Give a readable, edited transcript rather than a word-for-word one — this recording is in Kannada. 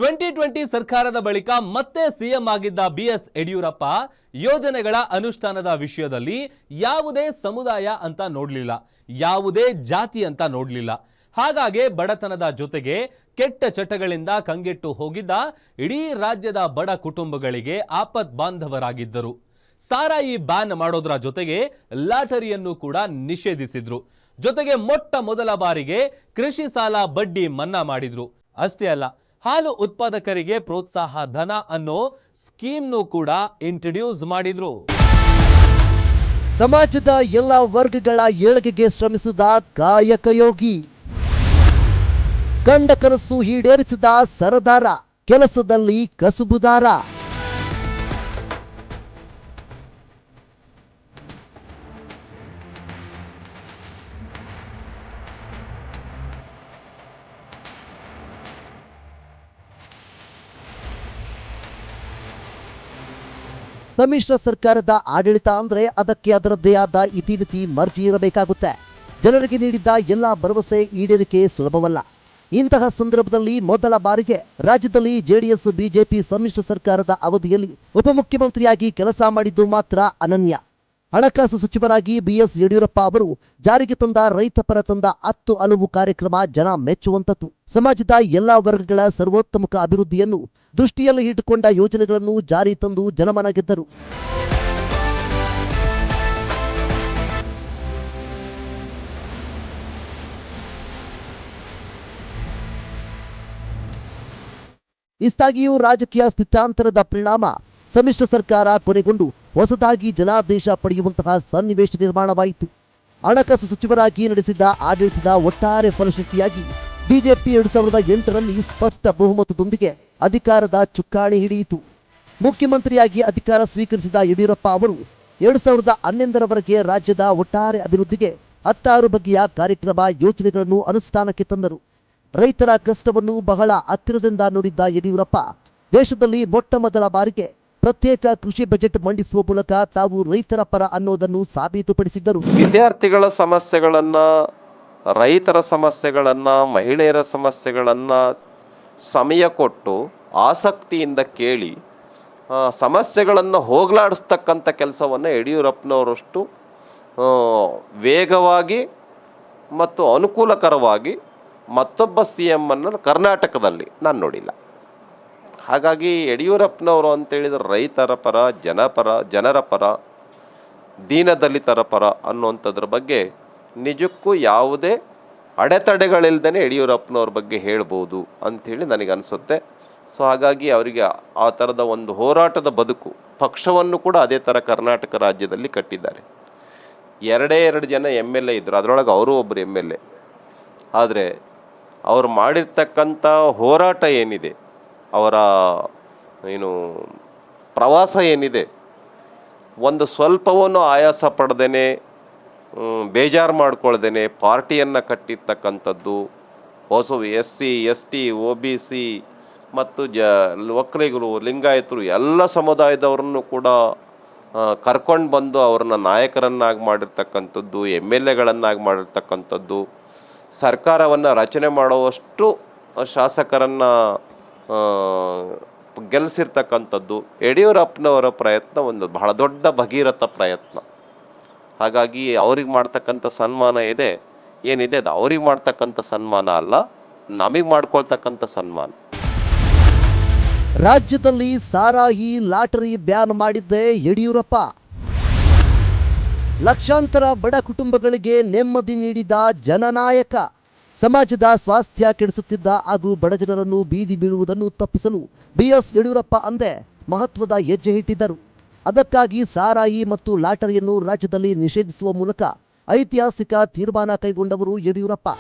2020 ಸರ್ಕಾರದ ಬಳಿಕ ಮತ್ತೆ ಸಿಎಂ ಆಗಿದ್ದ ಬಿಎಸ್ ಯಡಿಯೂರಪ್ಪ ಯೋಜನೆಗಳ ಅನುಷ್ಠಾನದ ವಿಷಯದಲ್ಲಿ ಯಾವುದೇ ಸಮುದಾಯ ಅಂತ ನೋಡಲಿಲ್ಲ, ಯಾವುದೇ ಜಾತಿ ಅಂತ ನೋಡಲಿಲ್ಲ. ಹಾಗಾಗಿ ಬಡತನದ ಜೊತೆಗೆ ಕೆಟ್ಟ ಚಟಗಳಿಂದ ಕಂಗೆಟ್ಟು ಹೋಗಿದ್ದ ಇಡೀ ರಾಜ್ಯದ ಬಡ ಕುಟುಂಬಗಳಿಗೆ ಆಪತ್ ಬಾಂಧವರಾಗಿದ್ದರು. ಸಾರಾಯಿ ಬ್ಯಾನ್ ಮಾಡೋದ್ರ ಜೊತೆಗೆ ಲಾಟರಿಯನ್ನು ಕೂಡ ನಿಷೇಧಿಸಿದ್ರು. ಜೊತೆಗೆ ಮೊಟ್ಟ ಮೊದಲ ಬಾರಿಗೆ ಕೃಷಿ ಸಾಲ ಬಡ್ಡಿ ಮನ್ನಾ ಮಾಡಿದ್ರು. ಅಷ್ಟೇ ಅಲ್ಲ, ಹಾಲು ಉತ್ಪಾದಕರಿಗೆ ಪ್ರೋತ್ಸಾಹ ಧನ ಅನ್ನೋ ಸ್ಕೀಮ್ನು ಕೂಡ ಇಂಟ್ರೊಡ್ಯೂಸ್ ಮಾಡಿದ್ರು. ಸಮಾಜದ ಎಲ್ಲ ವರ್ಗಗಳ ಏಳಿಗೆಗೆ ಶ್ರಮಿಸಿದ ಕಾಯಕ ಯೋಗಿ, ಕಂಡ ಕನಸು ಈಡೇರಿಸಿದ ಸರದಾರ, ಕೆಲಸದಲ್ಲಿ ಕಸುಬುದಾರ. ಸಮ್ಮಿಶ್ರ ಸರ್ಕಾರದ ಆಡಳಿತ ಅಂದ್ರೆ ಅದಕ್ಕೆ ಅದರದ್ದೇ ಆದ ಇತಿಮಿತಿ ಮರ್ಜಿ ಇರಬೇಕಾಗುತ್ತೆ. ಜನರಿಗೆ ನೀಡಿದ್ದ ಎಲ್ಲ ಭರವಸೆ ಈಡೇರಿಕೆ ಸುಲಭವಲ್ಲ. ಇಂತಹ ಸಂದರ್ಭದಲ್ಲಿ ಮೊದಲ ಬಾರಿಗೆ ರಾಜ್ಯದಲ್ಲಿ ಜೆಡಿಎಸ್ ಬಿಜೆಪಿ ಸಮ್ಮಿಶ್ರ ಸರ್ಕಾರದ ಅವಧಿಯಲ್ಲಿ ಉಪಮುಖ್ಯಮಂತ್ರಿಯಾಗಿ ಕೆಲಸ ಮಾಡಿದ್ದು ಮಾತ್ರ ಅನನ್ಯ. ಹಣಕಾಸು ಸಚಿವರಾಗಿ ಬಿಎಸ್ ಯಡಿಯೂರಪ್ಪ ಅವರು ಜಾರಿಗೆ ತಂದ ರೈತ ಪರ ತಂದ 10 ಅನುವು ಕಾರ್ಯಕ್ರಮ ಜನ ಮೆಚ್ಚುವಂತದ್ದು. ಸಮಾಜದ ಎಲ್ಲಾ ವರ್ಗಗಳ ಸರ್ವೋತ್ತಮಕ ಅಭಿವೃದ್ಧಿಯನ್ನು ದೃಷ್ಟಿಯಲ್ಲಿ ಇಟ್ಟುಕೊಂಡ ಯೋಜನೆಗಳನ್ನು ಜಾರಿ ತಂದು ಜನಮನ ಗೆದ್ದರು. ಇಷ್ಟಾಗಿಯೂ ರಾಜಕೀಯ ಸ್ಥಿತ್ಯಾಂತರದ ಪರಿಣಾಮ ಸಮ್ಮಿಶ್ರ ಸರ್ಕಾರ ಕೊನೆಗೊಂಡು ಹೊಸದಾಗಿ ಜನಾದೇಶ ಪಡೆಯುವಂತಹ ಸನ್ನಿವೇಶ ನಿರ್ಮಾಣವಾಯಿತು. ಹಣಕಾಸು ಸಚಿವರಾಗಿ ನಡೆಸಿದ ಆಡಳಿತದ ಒಟ್ಟಾರೆ ಫಲಶ್ರುತಿಯಾಗಿ ಬಿಜೆಪಿ 2008ರಲ್ಲಿ ಸ್ಪಷ್ಟ ಬಹುಮತದೊಂದಿಗೆ ಅಧಿಕಾರದ ಚುಕ್ಕಾಣಿ ಹಿಡಿಯಿತು. ಮುಖ್ಯಮಂತ್ರಿಯಾಗಿ ಅಧಿಕಾರ ಸ್ವೀಕರಿಸಿದ ಯಡಿಯೂರಪ್ಪ ಅವರು 2011ರವರೆಗೆ ರಾಜ್ಯದ ಒಟ್ಟಾರೆ ಅಭಿವೃದ್ಧಿಗೆ 16 ಬಗೆಯ ಕಾರ್ಯಕ್ರಮ ಯೋಜನೆಗಳನ್ನು ಅನುಷ್ಠಾನಕ್ಕೆ ತಂದರು. ರೈತರ ಕಷ್ಟವನ್ನು ಬಹಳ ಹತ್ತಿರದಿಂದ ನೋಡಿದ್ದ ಯಡಿಯೂರಪ್ಪ ದೇಶದಲ್ಲಿ ಮೊಟ್ಟ ಮೊದಲ ಬಾರಿಗೆ ಪ್ರತ್ಯೇಕ ಕೃಷಿ ಬಜೆಟ್ ಮಂಡಿಸುವ ಮೂಲಕ ತಾವು ರೈತರ ಪರ ಅನ್ನೋದನ್ನು ಸಾಬೀತುಪಡಿಸಿದ್ದರು. ವಿದ್ಯಾರ್ಥಿಗಳ ಸಮಸ್ಯೆಗಳನ್ನ, ರೈತರ ಸಮಸ್ಯೆಗಳನ್ನ, ಮಹಿಳೆಯರ ಸಮಸ್ಯೆಗಳನ್ನ ಸಮಯ ಕೊಟ್ಟು ಆಸಕ್ತಿಯಿಂದ ಕೇಳಿ ಸಮಸ್ಯೆಗಳನ್ನು ಹೋಗಲಾಡಿಸ್ತಕ್ಕಂಥ ಕೆಲಸವನ್ನು ಯಡಿಯೂರಪ್ಪನವರಷ್ಟು ವೇಗವಾಗಿ ಮತ್ತು ಅನುಕೂಲಕರವಾಗಿ ಮತ್ತೊಬ್ಬ ಸಿ ಎಂ ಅನ್ನು ಕರ್ನಾಟಕದಲ್ಲಿ ನಾನು ನೋಡಿಲ್ಲ. ಹಾಗಾಗಿ ಯಡಿಯೂರಪ್ಪನವರು ಅಂತೇಳಿದರೆ ರೈತರ ಪರ, ಜನರ ಪರ, ದೀನದಲಿತರ ಪರ ಅನ್ನುವಂಥದ್ರ ಬಗ್ಗೆ ನಿಜಕ್ಕೂ ಯಾವುದೇ ಅಡೆತಡೆಗಳಿಲ್ಲದೇ ಯಡಿಯೂರಪ್ಪನವ್ರ ಬಗ್ಗೆ ಹೇಳ್ಬೋದು ಅಂಥೇಳಿ ನನಗನ್ಸುತ್ತೆ. ಸೊ ಹಾಗಾಗಿ ಅವರಿಗೆ ಆ ಥರದ ಒಂದು ಹೋರಾಟದ ಬದುಕು, ಪಕ್ಷವನ್ನು ಕೂಡ ಅದೇ ಥರ ಕರ್ನಾಟಕ ರಾಜ್ಯದಲ್ಲಿ ಕಟ್ಟಿದ್ದಾರೆ. 2 ಜನ MLA ಇದ್ದರು, ಅದರೊಳಗೆ ಅವರು ಒಬ್ಬರು MLA. ಆದರೆ ಅವರು ಮಾಡಿರ್ತಕ್ಕಂಥ ಹೋರಾಟ ಏನಿದೆ, ಅವರ ಪ್ರವಾಸ ಏನಿದೆ, ಒಂದು ಸ್ವಲ್ಪವನ್ನು ಆಯಾಸ ಪಡೆದೇನೆ, ಬೇಜಾರು ಮಾಡ್ಕೊಳ್ದೇನೆ ಪಾರ್ಟಿಯನ್ನು ಕಟ್ಟಿರ್ತಕ್ಕಂಥದ್ದು. SC, ST, OBC ಮತ್ತು ಒಕ್ಕಲಿಗರು, ಲಿಂಗಾಯತರು ಎಲ್ಲ ಸಮುದಾಯದವ್ರನ್ನು ಕೂಡ ಕರ್ಕೊಂಡು ಬಂದು ಅವ್ರನ್ನ ನಾಯಕರನ್ನಾಗಿ ಮಾಡಿರ್ತಕ್ಕಂಥದ್ದು, MLAಗಳನ್ನಾಗಿ ಮಾಡಿರ್ತಕ್ಕಂಥದ್ದು, ಸರ್ಕಾರವನ್ನು ರಚನೆ ಮಾಡುವಷ್ಟು ಶಾಸಕರನ್ನು ಗೆಲ್ಲಿಸಿರ್ತಕ್ಕಂಥದ್ದು ಯಡಿಯೂರಪ್ಪನವರ ಪ್ರಯತ್ನ ಒಂದು ಬಹಳ ದೊಡ್ಡ ಭಗೀರಥ ಪ್ರಯತ್ನ. ಹಾಗಾಗಿ ಅವ್ರಿಗೆ ಮಾಡ್ತಕ್ಕಂಥ ಸನ್ಮಾನ ಏನಿದೆ ಅದು ಅವ್ರಿಗೆ ಮಾಡ್ತಕ್ಕಂಥ ಸನ್ಮಾನ ಅಲ್ಲ, ನಮಗೆ ಮಾಡ್ಕೊಳ್ತಕ್ಕಂಥ ಸನ್ಮಾನ. ರಾಜ್ಯದಲ್ಲಿ ಸಾರಾಯಿ ಲಾಟರಿ ಬ್ಯಾನ್ ಮಾಡಿದ್ದೇ ಯಡಿಯೂರಪ್ಪ. ಲಕ್ಷಾಂತರ ಬಡ ಕುಟುಂಬಗಳಿಗೆ ನೆಮ್ಮದಿ ನೀಡಿದ ಜನನಾಯಕ. ಸಮಾಜದ ಸ್ವಾಸ್ಥ್ಯ ಕೆಡಿಸುತ್ತಿದ್ದ ಹಾಗೂ ಬಡಜನರನ್ನು ಬೀದಿ ಬೀಳುವುದನ್ನು ತಪ್ಪಿಸಲು ಬಿಎಸ್ ಯಡಿಯೂರಪ್ಪ ಅಂದೇ ಮಹತ್ವದ ಹೆಜ್ಜೆ ಇಟ್ಟಿದ್ದರು. ಅದಕ್ಕಾಗಿ ಸಾರಾಯಿ ಮತ್ತು ಲಾಟರಿಯನ್ನು ರಾಜ್ಯದಲ್ಲಿ ನಿಷೇಧಿಸುವ ಮೂಲಕ ಐತಿಹಾಸಿಕ ತೀರ್ಮಾನ ಕೈಗೊಂಡವರು ಯಡಿಯೂರಪ್ಪ.